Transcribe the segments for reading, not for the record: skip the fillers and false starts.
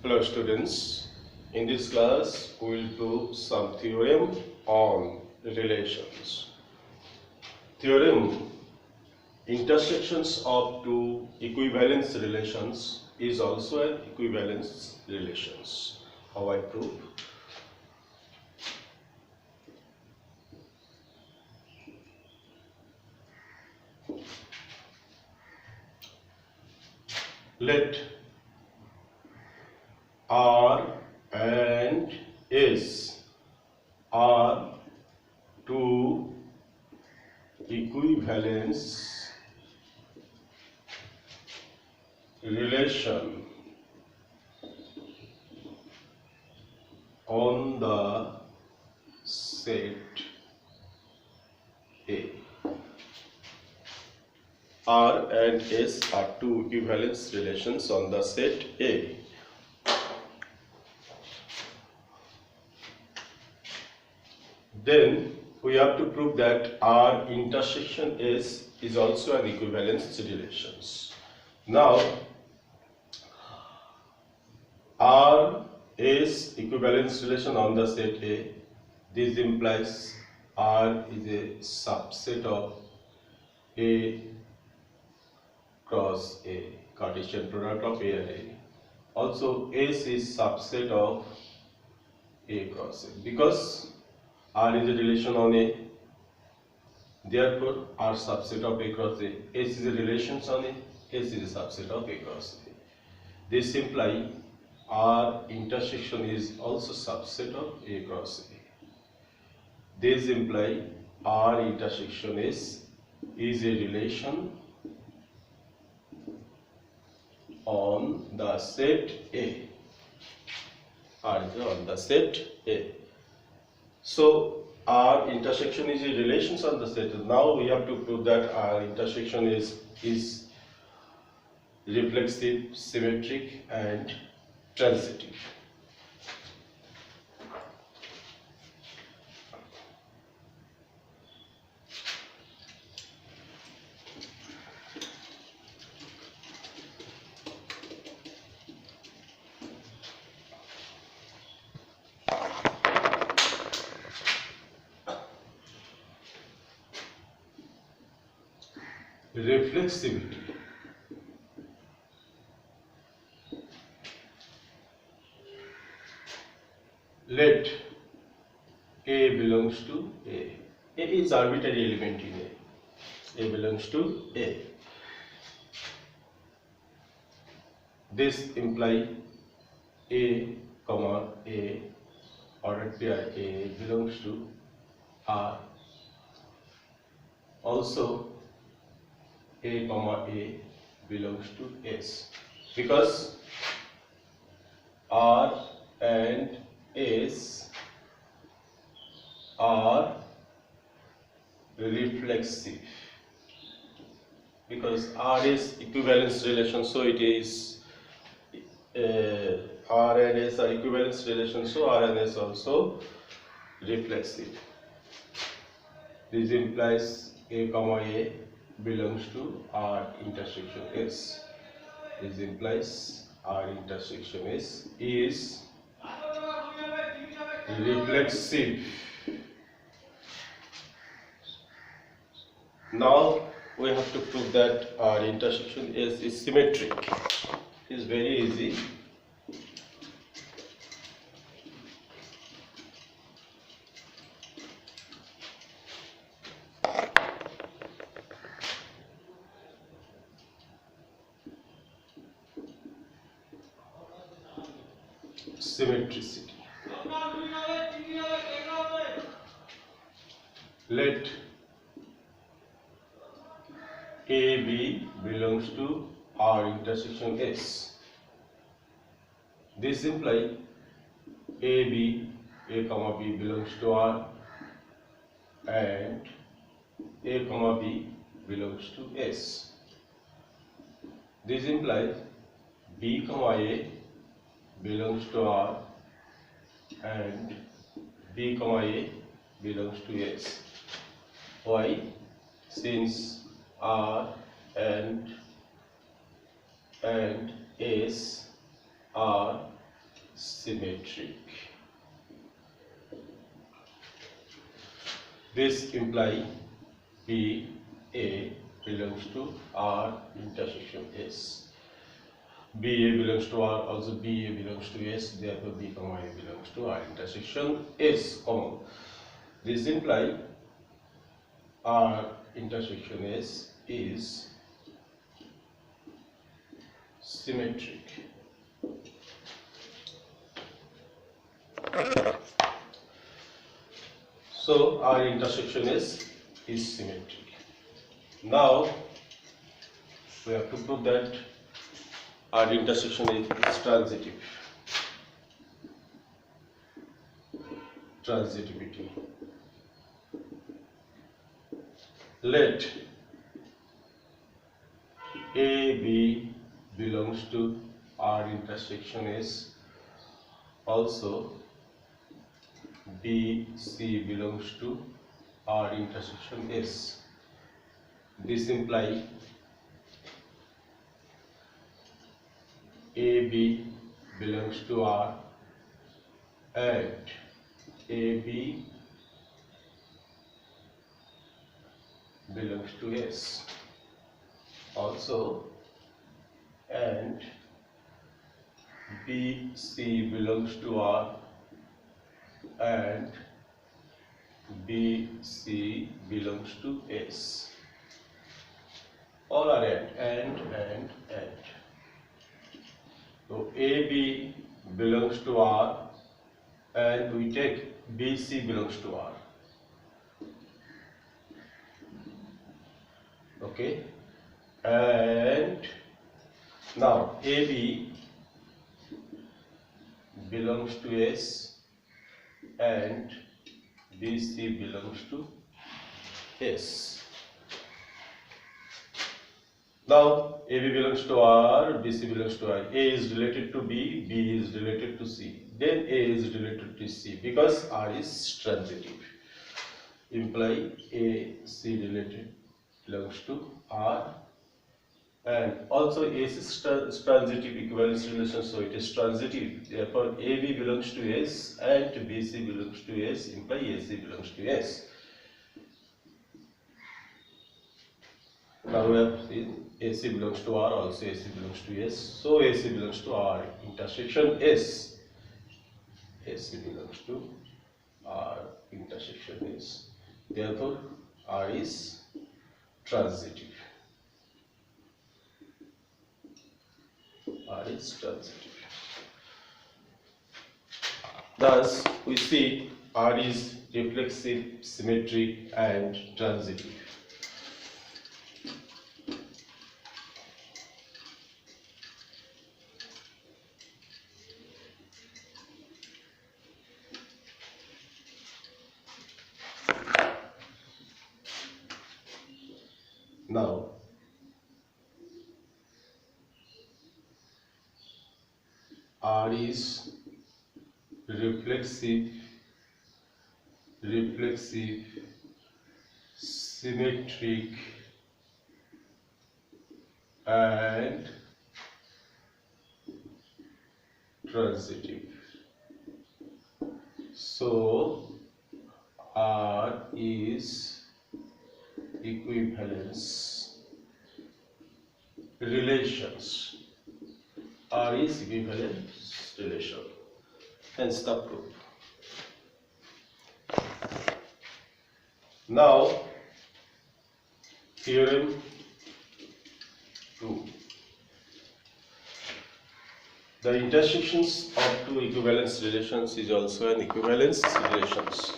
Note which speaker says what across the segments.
Speaker 1: Hello students, in this class we will do some theorem on relations. Theorem: intersections of two equivalence relations is also an equivalence relations. How I prove? Let R and S are two equivalence relation on the set A. R and S are two equivalence relations on the set A. Then we have to prove that R intersection S is also an equivalence relations. Now R is equivalence relation on the set A. This implies R is a subset of A cross A, Cartesian product of A and A. Also S is subset of A cross A. Because R is a relation on A, therefore R subset of A cross A. S is a relation on A, S is a subset of A cross A. This implies R intersection is also subset of A cross A. This implies R intersection is a relation on the set A. R is on the set A. So R intersection is a relation on the set. Now we have to prove that R intersection is reflexive, symmetric, and transitive. Reflexivity. Let A belongs to A. A is arbitrary element in A. A belongs to A. This implies A, A ordered pair A belongs to R. Also A, A belongs to S, because R and S are reflexive. Because R is equivalence relation, so it is R and S are equivalence relation, so R and S also reflexive. This implies A, A belongs to R intersection S. This implies R intersection S is reflexive. Now we have to prove that R intersection S is symmetric. It is very easy. Symmetricity. Let AB belongs to R intersection S. This implies A, B belongs to R and A, B belongs to S. This implies B, A belongs to R and B, A belongs to S. Why? Since R and S are symmetric. This implies B A belongs to R intersection S. BA belongs to R, also BA belongs to S, therefore B comma A belongs to R intersection S, comma. This implies R intersection S is symmetric. So R intersection S is symmetric. Now we have to prove that R intersection is transitive. Transitivity. Let AB belongs to R intersection S, also BC belongs to R intersection S. This implies AB belongs to R and AB belongs to S, also and BC belongs to R and BC belongs to S. All are and. So AB belongs to R and we take BC belongs to R. Okay, and now AB belongs to S and BC belongs to S. Now AB belongs to R, BC belongs to I. A is related to B, B is related to C. Then A is related to C because R is transitive. Imply AC related belongs to R, and also S is transitive equivalence relation, so it is transitive. Therefore, AB belongs to S and BC belongs to S, imply AC belongs to S. Now we have seen AC belongs to R, also AC belongs to S. So AC belongs to R intersection S. AC belongs to R intersection S. Therefore, R is transitive. R is transitive. Thus, we see R is reflexive, symmetric, and transitive. Now, R is reflexive, symmetric, and transitive. So, R is equivalence relations. R is equivalence relation. Hence the proof. Now, theorem 2. The intersections of two equivalence relations is also an equivalence relations.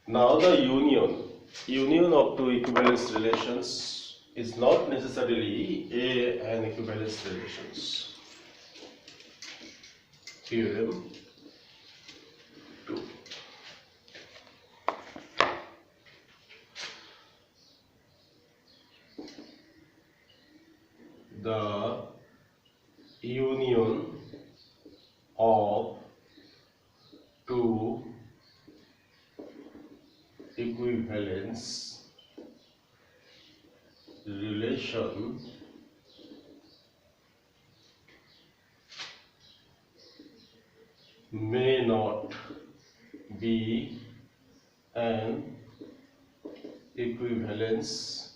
Speaker 1: Now the union of two equivalence relations is not necessarily an equivalence relations. Theorem 2. The union of two equivalence relation may not be an equivalence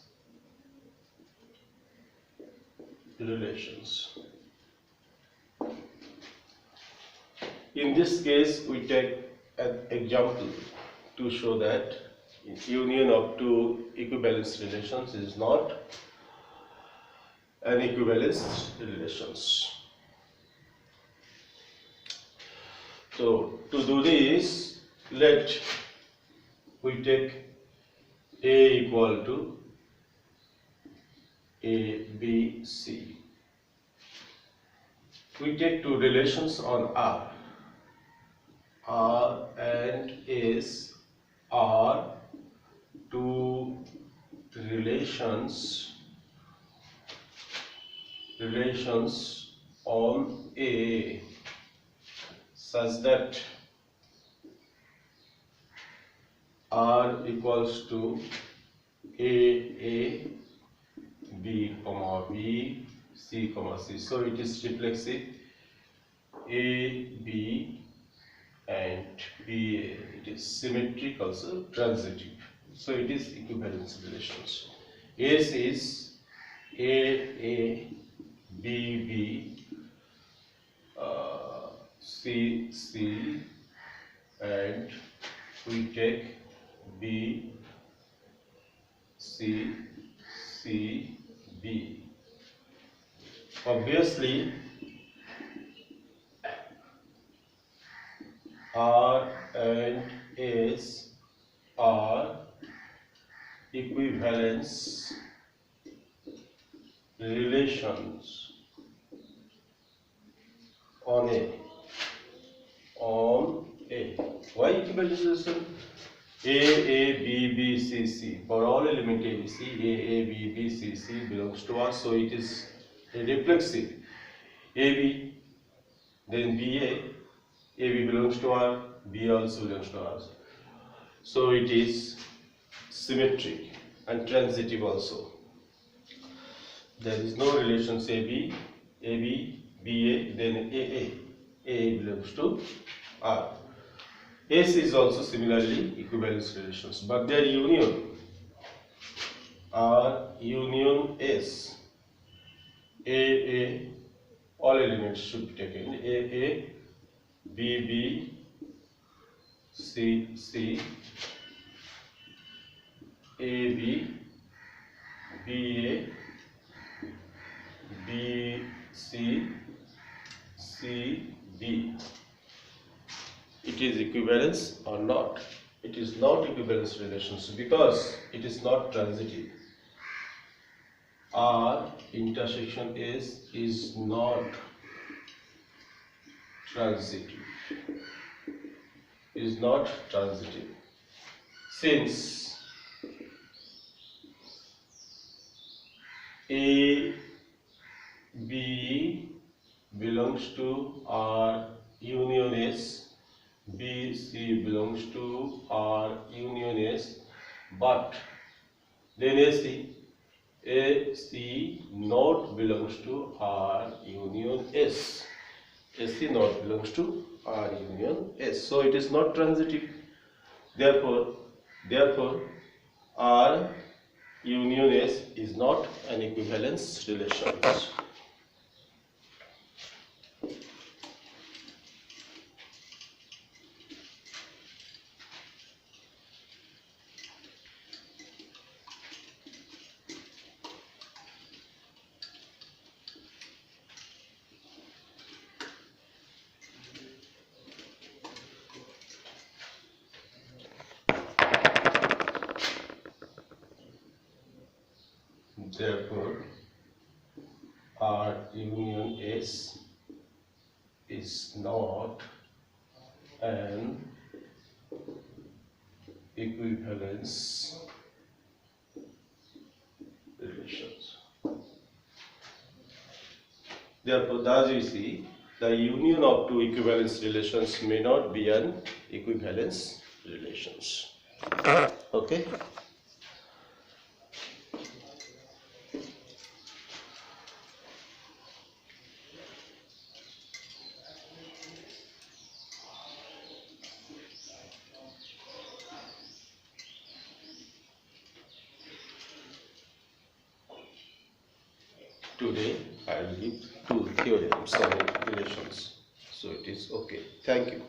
Speaker 1: relations. In this case, we take an example to show that union of two equivalence relations is not an equivalence relations. So to do this, let we take A equal to A, B, C. We take two relations on R. R and S are two relations on A such that R equals to A, B, B, C, C. So it is reflexive. A, B and B, it is symmetric, also transitive. So it is equivalence relations. S is A, B, B, C, and we take B, C, B. Obviously, R and S are equivalence relations on A. Why equivalence relation? A, B, C. For all element A, B, C, A, B, C belongs to R. So it is reflexive. AB, then AB belongs to R, B also belongs to R. So it is symmetric and transitive also. There is no relations AB, BA, then AA. A belongs to R. S is also similarly equivalence relations, but their union are union S. A, all elements should be taken. A, B, C, AB, BA, BC, CB. It is equivalence or not? It is not equivalence relations because it is not transitive. R intersection S is not transitive. Since A, B belongs to R union S, B, C belongs to R union S, but then AC not belongs to R union S. AC not belongs to R union S. So it is not transitive. Therefore, R union S is not an equivalence relation. Therefore, R union S is not an equivalence relations. Therefore, thus we see the union of two equivalence relations may not be an equivalence relations. Okay. Today I will give two theorems on relations. So it is okay. Thank you.